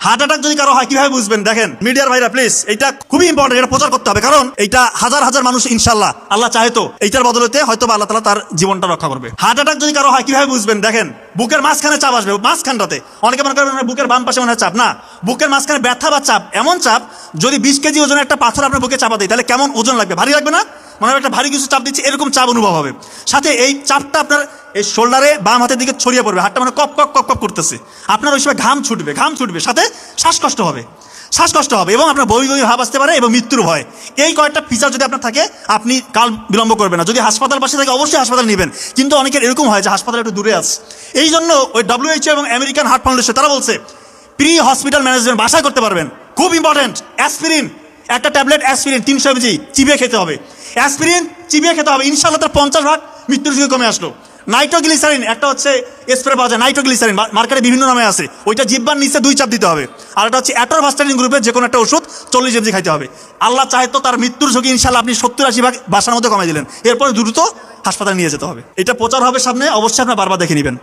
Heart attack যদি কারো হয় কিভাবে বুঝবেন? দেখেন মিডিয়ার ভাইরা প্লিজ, এটা খুবই ইম্পর্টেন্ট, এটা প্রচার করতে হবে, কারণ এটা হাজার হাজার মানুষ ইনশাল্লাহ আল্লাহ চাহে তো এইটার বদলতে হয়তো আল্লাহ তাআলা তার জীবনটা রক্ষা করবে। হার্ট অ্যাটাক যদি কারো হয় কিভাবে বুঝবেন? দেখেন বুকের মাঝখানে চাপ আসবে, মাঝখানটাতে। অনেকে মনে করেন বুকের বাম পাশে মনে হয় চাপ, না, বুকের মাঝখানে ব্যথা বা চাপ, এমন চাপ যদি 20 কেজি ওজনের একটা পাথর আপনার বুকে চাপা দেয় তাহলে কেমন ওজন লাগবে? ভারী লাগবে না? মনে হয় একটা ভারী কিছু চাপ দিচ্ছে, এরকম চাপ অনুভব হবে। সাথে এই চাপটা আপনার এই শোল্ডারে বাম হাতের দিকে ছড়িয়ে পড়বে, হাতটা মানে কপ কপ কপ কপ করতেছে, আপনার ওই সময় ঘাম ছুটবে, সাথে শ্বাসকষ্ট হবে এবং আপনার বমি ভাব আসতে পারে এবং মৃত্যুর ভয়। এই কয়েকটা ফিচার যদি আপনার থাকে আপনি কাল বিলম্ব করবেন না। যদি হাসপাতাল পাশে থাকে অবশ্যই হাসপাতাল নেবেন, কিন্তু অনেকের এরকম হয় যে হাসপাতাল একটু দূরে আছে। এই জন্য ওই WHO এবং আমেরিকান হার্ট ফাউন্ডেশন তারা বলছে প্রি হসপিটাল ম্যানেজমেন্ট বাসায় করতে পারবেন, খুব ইম্পর্টেন্ট। অ্যাসপিরিন, একটা ট্যাবলেট অ্যাসপিরিন 300 mg চিবিয়ে খেতে হবে, অ্যাসপিরিন চিবিয়ে খেতে হবে, ইনশাআল্লাহ তার 50% মৃত্যুর ঝুঁকি কমে আসলো। নাইট্রোগ্লিসারিন একটা হচ্ছে স্প্রে পাওয়া যায়, নাইট্রোগ্লিসারিন মার্কেটে বিভিন্ন নামে আছে, ওইটা জিহ্বার নিচে 2 চাপ দিতে হবে। আর একটা হচ্ছে অ্যাটরভাস্টাটিন গ্রুপের যে কোনো একটা ওষুধ 40 mg খাইতে হবে। আল্লাহ চাহে তো তার মৃত্যুর ঝুঁকি ইনশাআল্লাহ আপনি 70-80% বাসার মধ্যে কমাই দিলেন, এরপরে দ্রুত হাসপাতালে নিয়ে যেতে হবে। এটা প্রচার হবে সামনে, অবশ্যই আপনারা বারবার দেখে নেবেন।